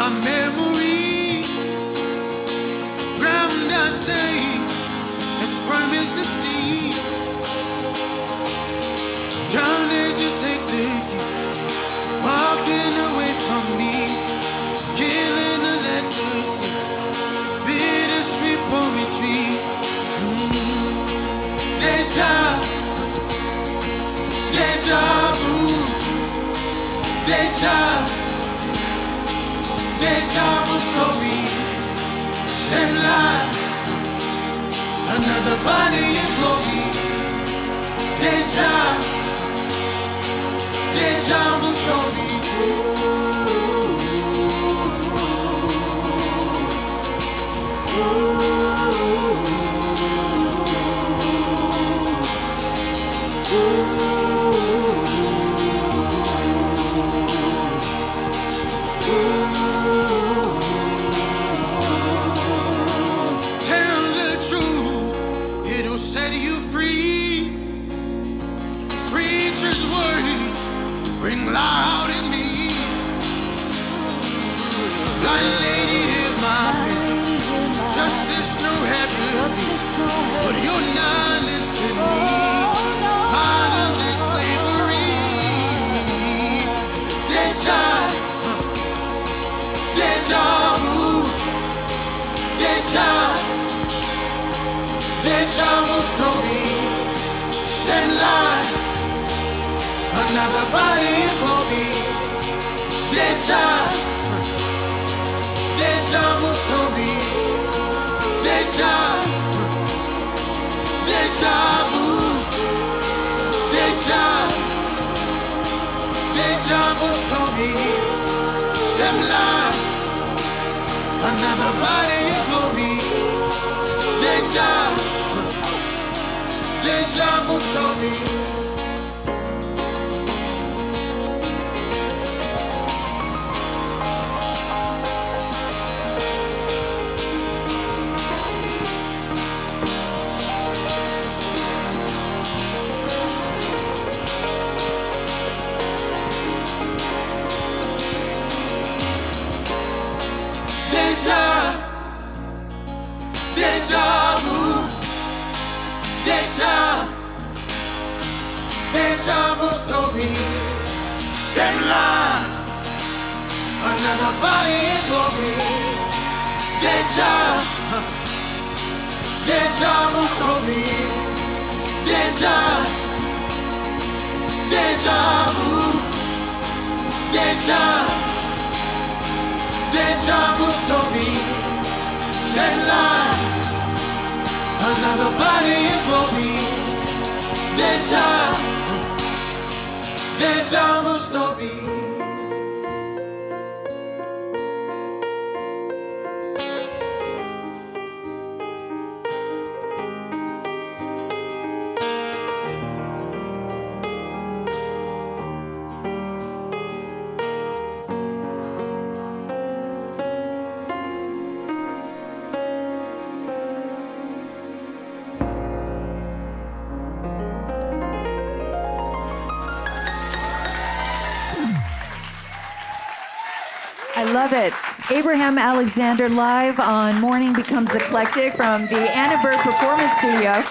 our memory, ground I stay as firm as the sea. Drown as you take the key, walking away from me, killing the legacy, bittersweet poetry. Deja, deja vu, deja, deja vu story. Same life, another body in glory. Deja, deja vu story. Tell the truth, it'll set you free. Preacher's words ring loud in me. Blind lady hit my head. Justice, no advocacy, but you're not listening. Modern day slavery. Deja, deja vu, deja, deja vu story. Same line, another body in glory. Deja, deja vu story. Deja, deja vu, deja, deja vu story. Same line, another body in glory. Deja, deja vu story. Deja vu, deja, deja vu story. Same line, another body in glory. Deja, deja vu story. Deja, deja vu, deja, deja vu story. Same line, another body in glory. Deja, deja vu story. I love it. Abraham Alexander live on Morning Becomes Eclectic from the Annenberg Performance Studio,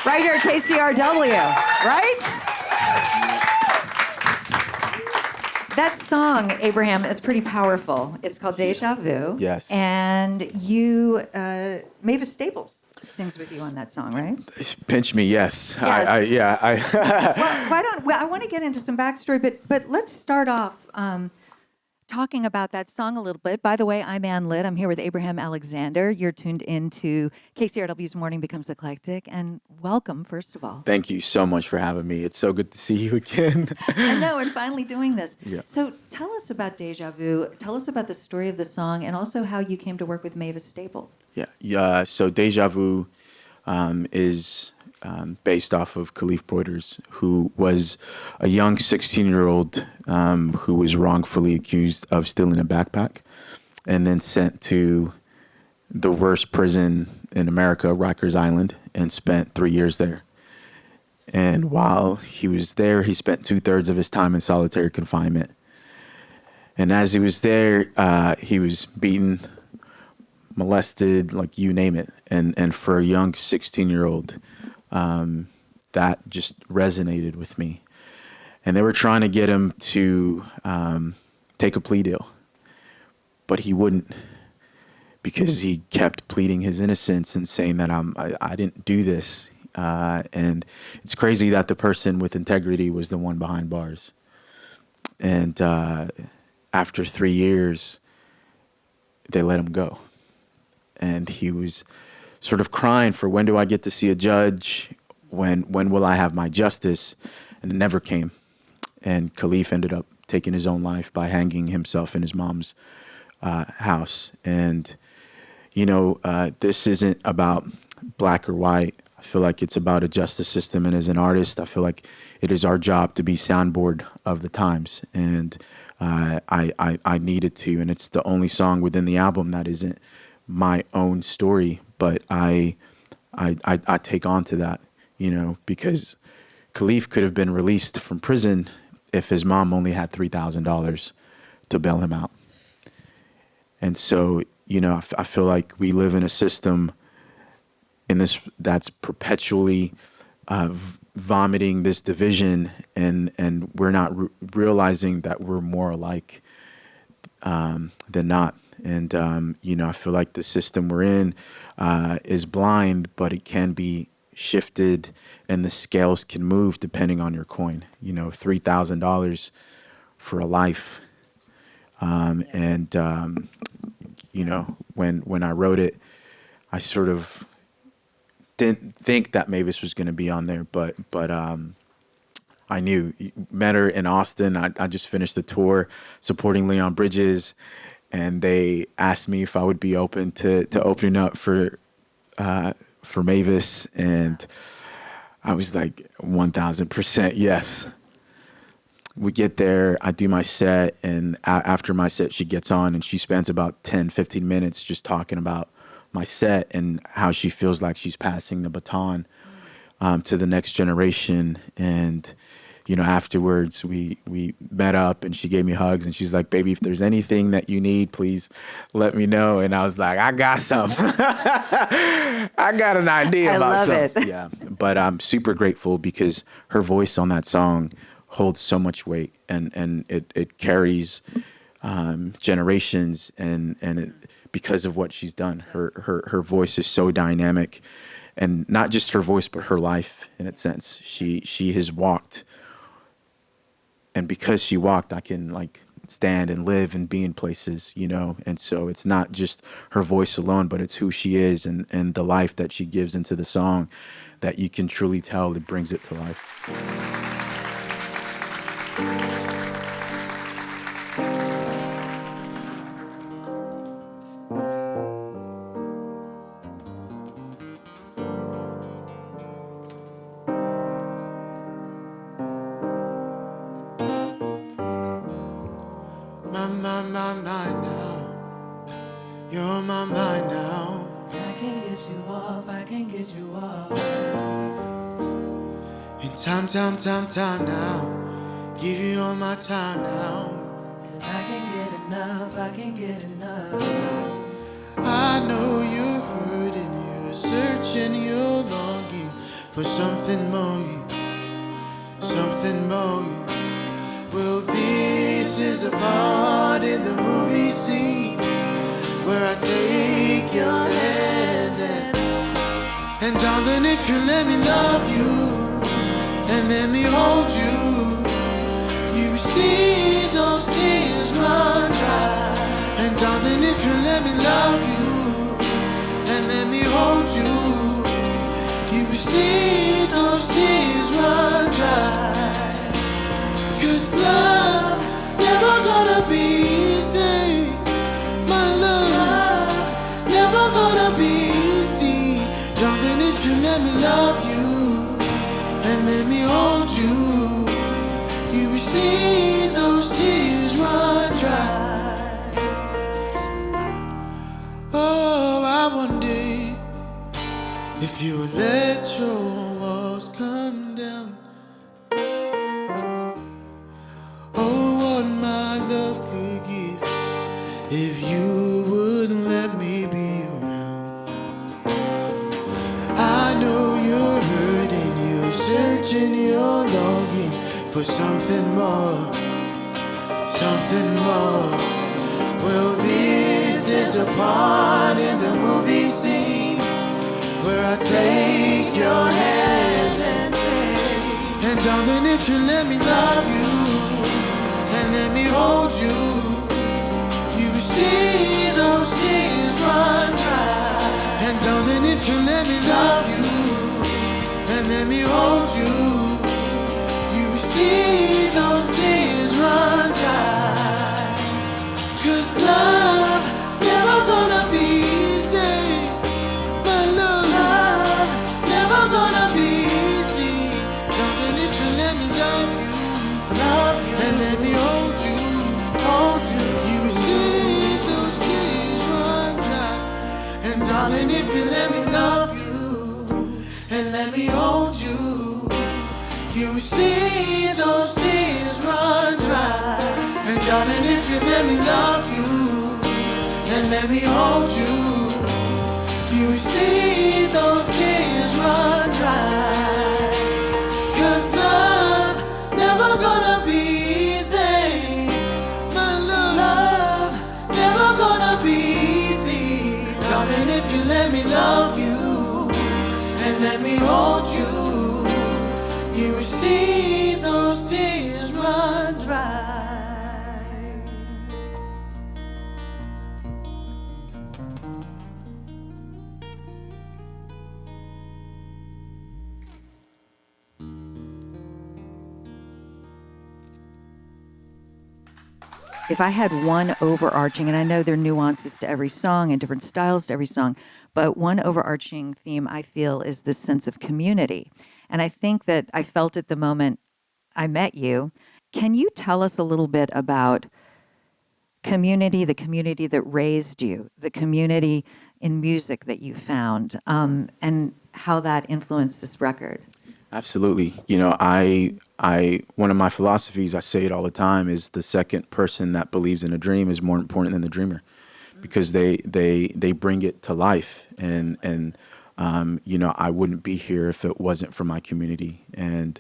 right here at KCRW, right? That song, Abraham, is pretty powerful. It's called Deja Vu. Yes. And you, Mavis Staples sings with you on that song, right? Pinch me, yes. Yes. Well, I want to get into some backstory, but let's start off talking about that song a little bit. By the way, I'm Litt. I'm here with Abraham Alexander. You're tuned into KCRW's Morning Becomes Eclectic, and welcome, first of all. Thank you so much for having me. It's so good to see you again. I know, and finally doing this. Yeah. So tell us about Deja Vu. Tell us about the story of the song, and also how you came to work with Mavis Staples. Yeah. So Deja Vu is based off of Khalif Broiders, who was a young 16-year-old who was wrongfully accused of stealing a backpack and then sent to the worst prison in America, Rikers Island, and spent 3 years there. And while he was there, he spent 2/3 of his time in solitary confinement. And as he was there, he was beaten, molested, like you name it. And for a young 16-year-old, that just resonated with me. And they were trying to get him to take a plea deal, but he wouldn't, because he kept pleading his innocence and saying that I didn't do this. And it's crazy that the person with integrity was the one behind bars. And after 3 years, they let him go. And he was sort of crying for, when do I get to see a judge? When will I have my justice? And it never came. And Khalif ended up taking his own life by hanging himself in his mom's house. And, you know, this isn't about black or white. I feel like it's about a justice system. And as an artist, I feel like it is our job to be soundboard of the times. And I needed to. And it's the only song within the album that isn't my own story. But I take on to that, you know, because Khalif could have been released from prison if his mom only had $3,000 to bail him out. And so, you know, I feel like we live in a system in this that's perpetually vomiting this division, and we're not realizing that we're more alike than not. And, you know, I feel like the system we're in is blind, but it can be shifted, and the scales can move depending on your coin. You know, $3,000 for a life. You know, when I wrote it, I sort of didn't think that Mavis was going to be on there, but I knew. Met her in Austin. I just finished the tour supporting Leon Bridges, and they asked me if I would be open to opening up for Mavis, and I was like 1,000% yes. We get there, I do my set, and after my set, she gets on and she spends about 10, 15 minutes just talking about my set and how she feels like she's passing the baton to the next generation. And, you know, afterwards we met up and she gave me hugs and she's like, baby, if there's anything that you need, please let me know. And I was like, I got some. I got an idea about something. Yeah, but I'm super grateful because her voice on that song holds so much weight, and it carries generations, and it, because of what she's done. Her voice is so dynamic, and not just her voice, but her life in its sense. She has walked, and because she walked, I can like stand and live and be in places, you know. And so it's not just her voice alone, but it's who she is and the life that she gives into the song that you can truly tell that brings it to life. My mind now. You're on my mind now. I can get you off, I can get you off. In time now. Give you all my time now. 'Cause I can get enough, I can get enough. I know you're hurting, you're searching, you're longing for something more, something more. Well, this is a part in the movie scene where I take your hand and darling, if you let me love you and let me hold you, you will see those tears run dry. And darling, if you let me love you and let me hold you, you will see those tears run dry. 'Cause love never gonna be easy. My love never gonna be easy. Darling, if you let me love you and let me hold you, you will see those tears run dry. Oh, I wonder if you would let your walls come down. Oh, what my love could give searching, you're longing for something more, something more. Well, this is a part in the movie scene where I take your hand and say, and darling, if you let me love you and let me hold you, you will see those tears run dry. And darling, if you let me love you and let me hold you, you will see those tears run dry. 'Cause love never gonna be easy. My love never gonna be easy. Darling, if you let me love you and let me hold you, you will see those tears run dry. And darling, if you let me love you and let me hold you, you will see those tears run dry. And darling, if you let me love you and let me hold you, you will see those tears run dry. 'Cause love never gonna be easy. My love never gonna be easy. Darling, if you let me love you and let me hold you, you will see those tears run dry. If I had one overarching, and I know there are nuances to every song and different styles to every song, but one overarching theme I feel is this sense of community. And I think that I felt it the moment I met you. Can you tell us a little bit about community, the community that raised you, the community in music that you found, and how that influenced this record? Absolutely. You know, one of my philosophies, I say it all the time, is the second person that believes in a dream is more important than the dreamer, because they bring it to life. And you know, I wouldn't be here if it wasn't for my community. And,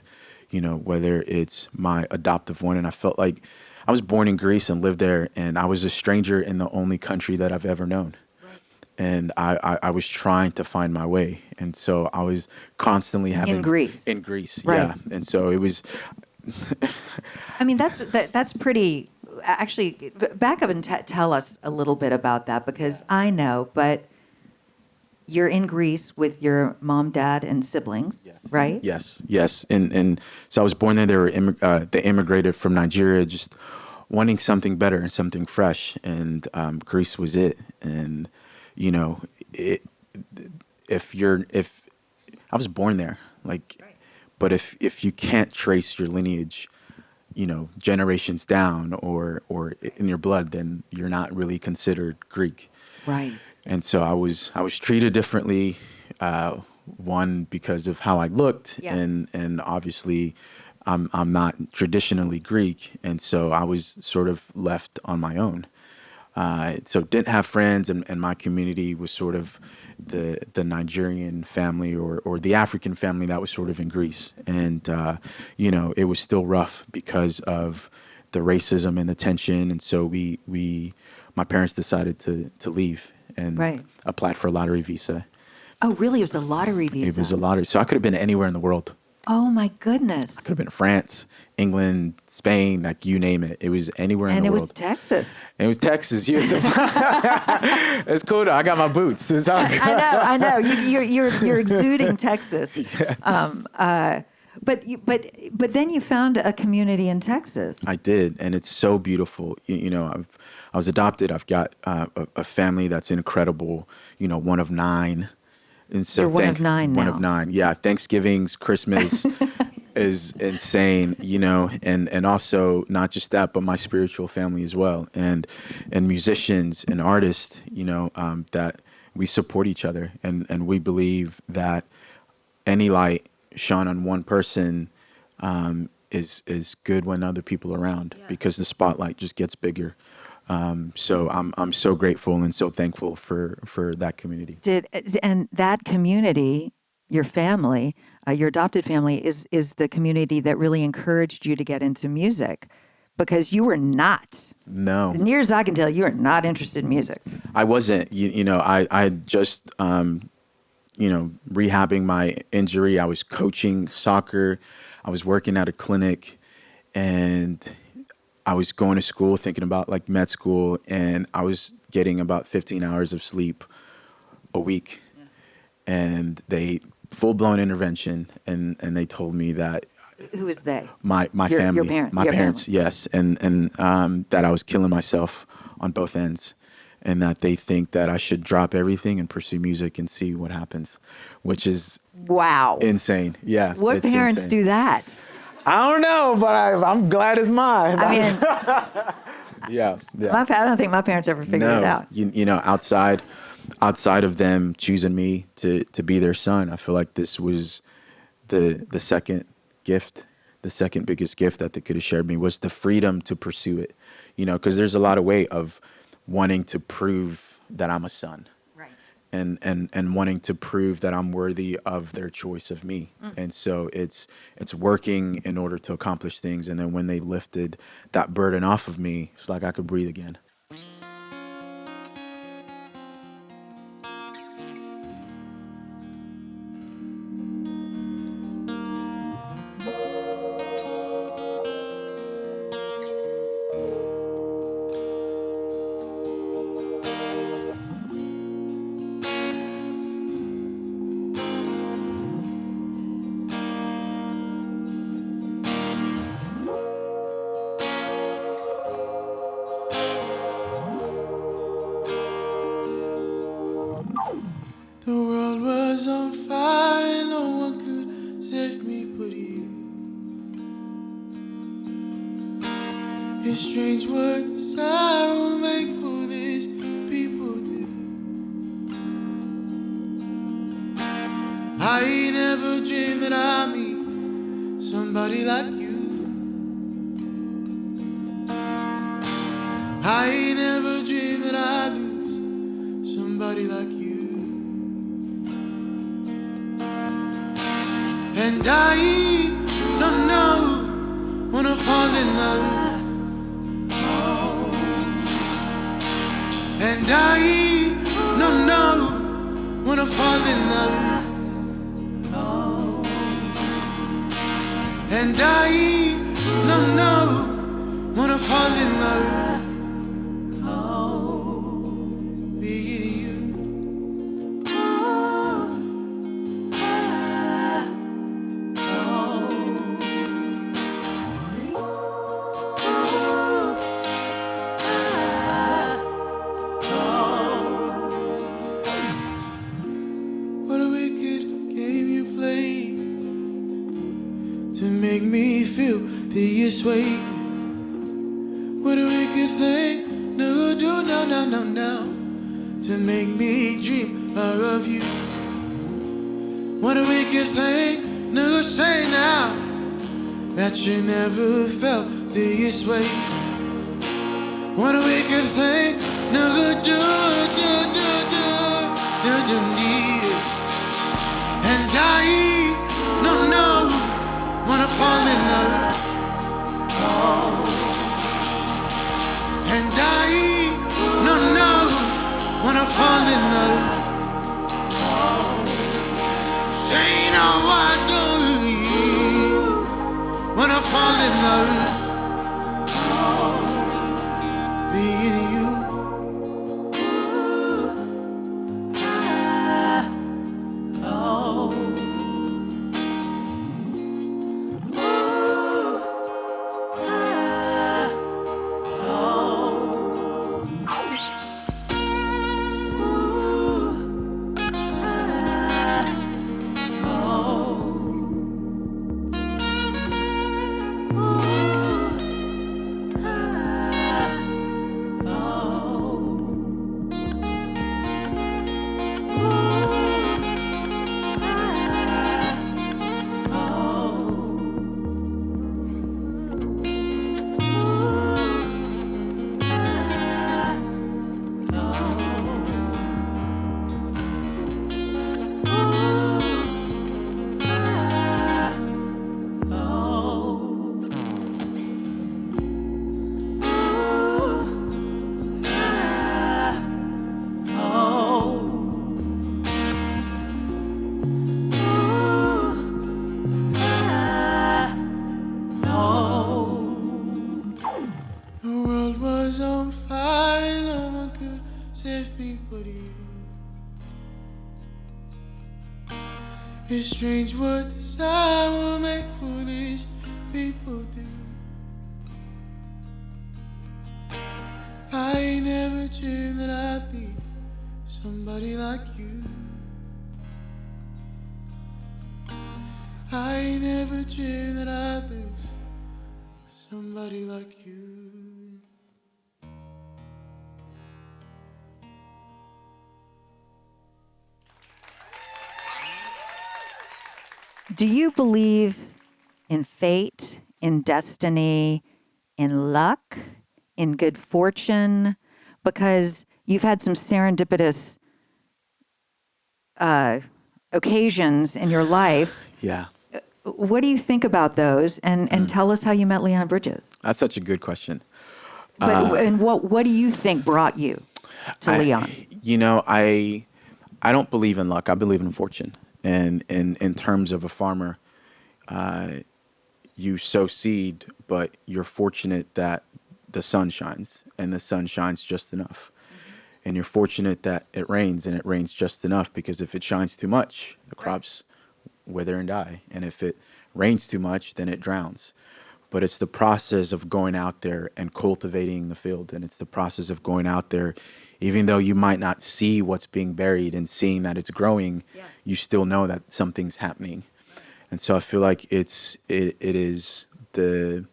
you know, whether it's my adoptive one, and I felt like I was born in Greece and lived there, and I was a stranger in the only country that I've ever known. And I was trying to find my way. And so I was constantly having... In Greece. In Greece, Right. yeah. And so it was... I mean, that's pretty... Actually, back up and tell us a little bit about that, because I know, but you're in Greece with your mom, dad, and siblings, Yes. right? Yes. And so I was born there. They immigrated from Nigeria, just wanting something better and something fresh. And Greece was it. And... you know, if I was born there, like, right. But if you can't trace your lineage, you know, generations down or in your blood, then you're not really considered Greek. Right. And so I was treated differently, one, because of how I looked, yeah. and obviously I'm not traditionally Greek, and so I was sort of left on my own. So didn't have friends, and my community was sort of the Nigerian family or the African family that was sort of in Greece. And, you know, it was still rough because of the racism and the tension. And so my parents decided to leave and right. applied for a lottery visa. Oh, really? It was a lottery visa? It was a lottery. So I could have been anywhere in the world. Oh, my goodness. I could have been France, England, Spain, like you name it. It was anywhere in the world. And it was Texas. It was Texas. Yes. It's cool though. I got my boots. It's all good. I know. You're exuding Texas. Yes. But then you found a community in Texas. I did, and it's so beautiful. You know, I was adopted. I've got a family that's incredible. You know, one of 9. And so you're one of 9 now. One of 9. Yeah. Thanksgiving's, Christmas is insane, you know, and also not just that, but my spiritual family as well. And musicians and artists, you know, that we support each other. And we believe that any light shone on one person is good when other people are around, because the spotlight just gets bigger. So I'm so grateful and so thankful for that community. And that community your family, your adopted family, is the community that really encouraged you to get into music, because you were not. No. Near as I can tell, you are not interested in music. I wasn't. I had just, rehabbing my injury. I was coaching soccer. I was working at a clinic, and I was going to school, thinking about like med school, and I was getting about 15 hours of sleep a week. Yeah. And they full-blown intervention, and they told me that. Who is they? My your, family. your parent, my your parents, family. yes. And that I was killing myself on both ends, and that they think that I should drop everything and pursue music and see what happens, which is wow, insane. Yeah. What parents insane. do that? I don't know, but I'm glad it's mine. I mean, yeah. I don't think my parents ever figured it out. Outside of them choosing me to be their son, I feel like this was the second gift, the second biggest gift that they could have shared me, was the freedom to pursue it. Because there's a lot of weight of wanting to prove that I'm a son. Right. And wanting to prove that I'm worthy of their choice of me. And so it's working in order to accomplish things. And then when they lifted that burden off of me, it's like I could breathe again. The world was on fire and no one could save me but you. It's strange what desire will make foolish people do. I never dreamed that I'd meet somebody like you. I never dreamed that I'd lose somebody like you. And I don't know, wanna fall in love. And I don't know, wanna fall in love. And I don't know, wanna fall in love. This way, what a wicked thing, no do, no, to make me dream of you. What a wicked thing, no say now, that you never felt this way. What a wicked thing, no do, and I don't know, wanna fall in love. And I don't know, wanna fall in love. Say now I do, wanna fall in love. With you. It's strange what desire will make foolish people do. I ain't never dreamed that I'd be somebody like you. I ain't never dreamed that I'd lose somebody like you. Do you believe in fate, in destiny, in luck, in good fortune? Because you've had some serendipitous occasions in your life. Yeah. What do you think about those? And tell us how you met Leon Bridges. That's such a good question. And what do you think brought you to Leon? You know, I don't believe in luck. I believe in fortune. And in terms of a farmer, you sow seed, but you're fortunate that the sun shines, and the sun shines just enough. Mm-hmm. And you're fortunate that it rains, and it rains just enough, because if it shines too much, the crops wither and die. And if it rains too much, then it drowns. But it's the process of going out there and cultivating the field. And it's the process of going out there, even though you might not see what's being buried and seeing that it's growing, you still know that something's happening. And so I feel like it is the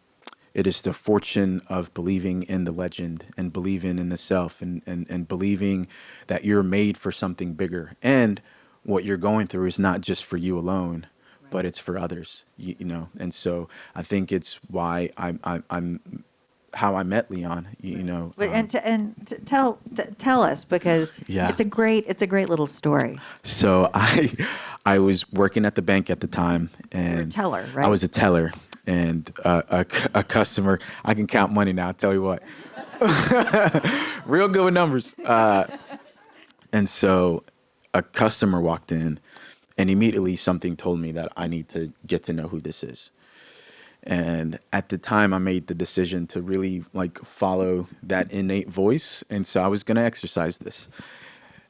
fortune of believing in the legend and believing in the self and believing that you're made for something bigger. And what you're going through is not just for you alone, but it's for others, you know. And so I think it's why I'm how I met Leon, you know. Tell us, because it's a great little story. So I was working at the bank at the time, and you were a teller, right? I was a teller, and a customer. I can count money now. I'll tell you what, real good with numbers. And so a customer walked in, and immediately something told me that I need to get to know who this is. And at the time, I made the decision to really follow that innate voice. And so I was going to exercise this.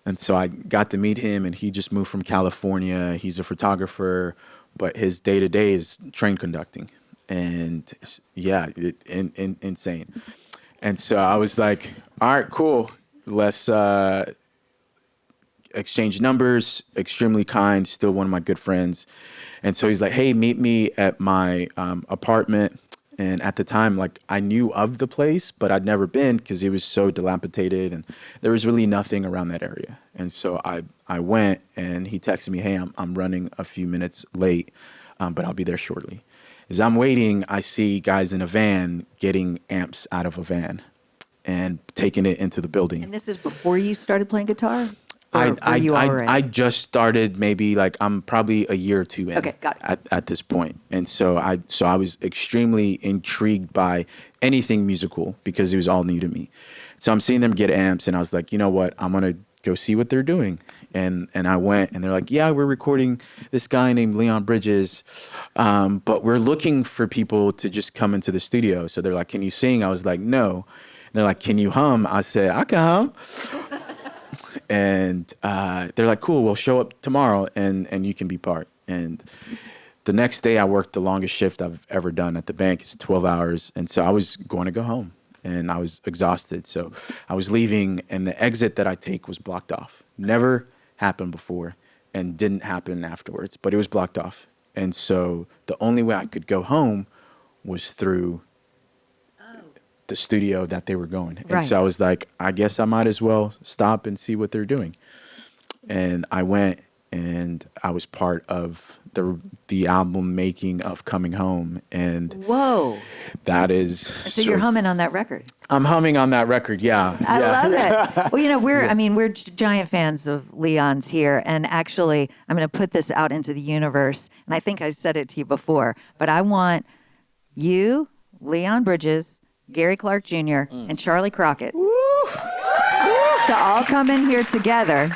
And so I got to meet him, and he just moved from California. He's a photographer, but his day-to-day is train conducting. And insane. And so I was like, all right, cool. Let's exchange numbers. Extremely kind, still one of my good friends. And so he's like, hey, meet me at my apartment. And at the time, I knew of the place, but I'd never been because it was so dilapidated and there was really nothing around that area. And so I went, and he texted me, hey, I'm running a few minutes late, but I'll be there shortly. As I'm waiting, I see guys in a van getting amps out of a van and taking it into the building. And this is before you started playing guitar? I just started, maybe I'm probably a year or two in. Okay, got it. At this point. And so I was extremely intrigued by anything musical because it was all new to me. So I'm seeing them get amps, and I was like, you know what, I'm going to go see what they're doing. And I went, and they're like, yeah, we're recording this guy named Leon Bridges, but we're looking for people to just come into the studio. So they're like, can you sing? I was like, no. And they're like, can you hum? I said, I can hum. And they're like, cool, we'll show up tomorrow and you can be part. And the next day I worked the longest shift I've ever done at the bank. It's 12 hours. And so I was going to go home, and I was exhausted. So I was leaving, and the exit that I take was blocked off. Never happened before and didn't happen afterwards, but it was blocked off. And so the only way I could go home was through the studio that they were going. And so I was like, I guess I might as well stop and see what they're doing. And I went, and I was part of the album making of Coming Home. And whoa, that is so you're humming on that record. I'm humming on that record. Yeah. I love it. Well, you know, we're giant fans of Leon's here. And actually, I'm going to put this out into the universe. And I think I said it to you before, but I want you, Leon Bridges, Gary Clark Jr., and Charlie Crockett to all come in here together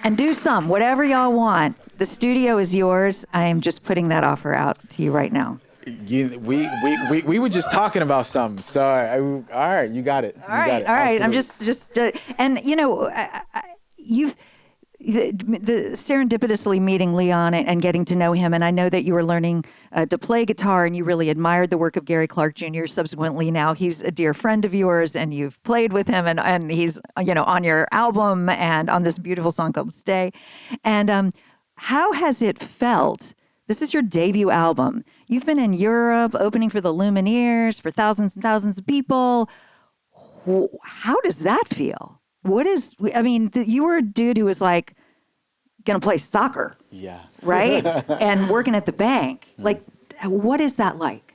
and do whatever y'all want. The studio is yours. I am just putting that offer out to you right now. We were just talking about something. So, all right, you got it. All right. I'm just and you know, the serendipitously meeting Leon and getting to know him, and I know that you were learning to play guitar, and you really admired the work of Gary Clark Jr. Subsequently, now he's a dear friend of yours, and you've played with him, and he's on your album and on this beautiful song called "Stay." And how has it felt? This is your debut album. You've been in Europe, opening for the Lumineers for thousands and thousands of people. How does that feel? You were a dude who was like going to play soccer. Yeah. Right? And working at the bank. Like, what is that like?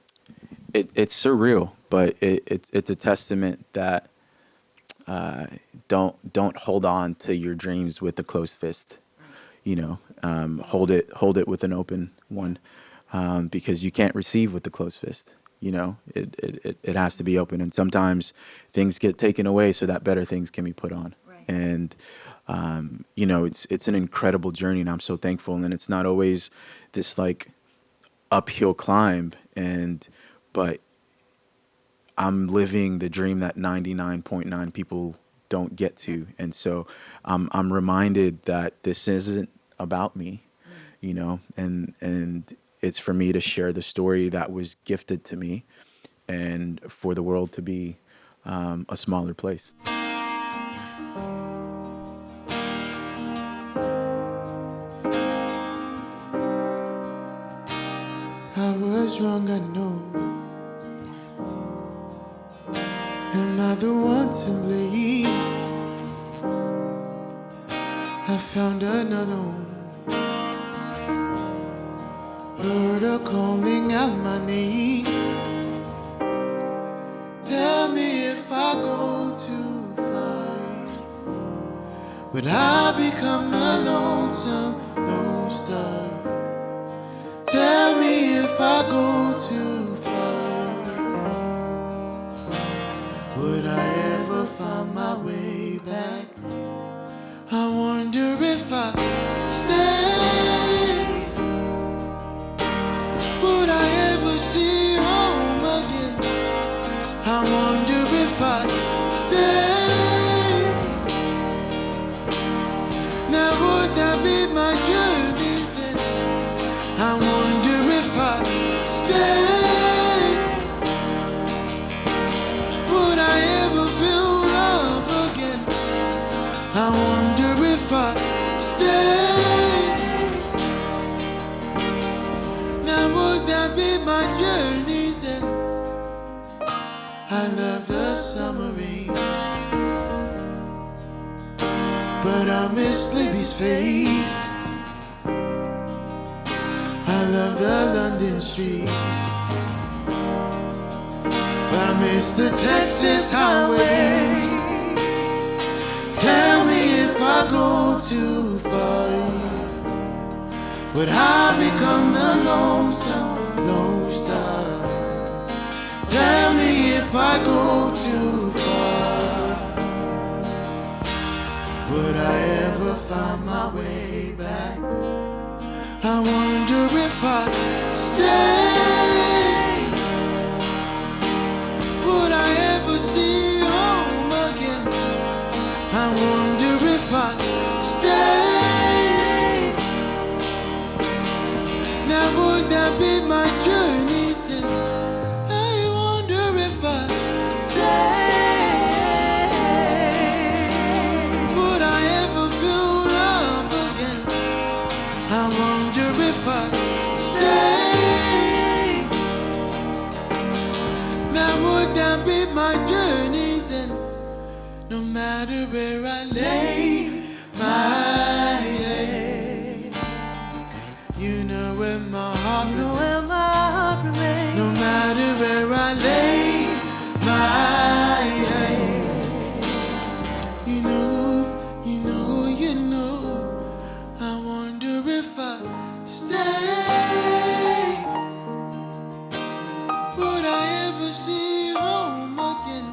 It's surreal, but it's a testament that don't hold on to your dreams with a closed fist. Hold it with an open one, because you can't receive with a closed fist. It has to be open, and sometimes things get taken away so that better things can be put on. Right. And it's an incredible journey, and I'm so thankful. And it's not always this like uphill climb, but I'm living the dream that 99.9 people don't get to, and so I'm reminded that this isn't about me, and it's for me to share the story that was gifted to me, and for the world to be a smaller place. I was wrong, I know. Am I the one to blame? I found another one. Heard her calling out my name. Tell me if I go too far, would I become a lonesome lone star? Tell me if I go too far, would I ever find my way back? I wonder if I stay, would I ever see home again? I wonder if I stay, now would that be my journey's end? I wonder if I stay, would I ever feel love again? I wonder if I stay, now would that be my journey's end? I love the summer rain, but I miss Libby's face. I love the London streets, but I miss the Texas highway. Tell me if I go too far, would I become a lonesome lone star? Tell me if I go too far, would I ever find my way back? I wonder if I stay, would I ever see home again? I wonder if I stay, now would that be my journey's end? I wonder if I stay, would I ever feel love again? I wonder if I stay, now would that be my journey's end? No matter where I lay my head, you know where my heart remains. No matter where I lay my head, you know, I wonder if I stay, would I ever see home again?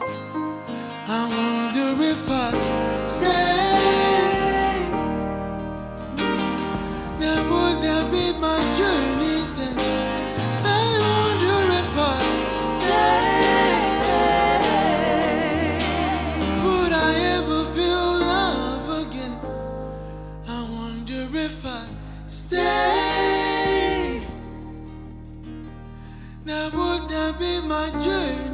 I wonder if I stay, now would that be my journey's end? Now would that be my journey?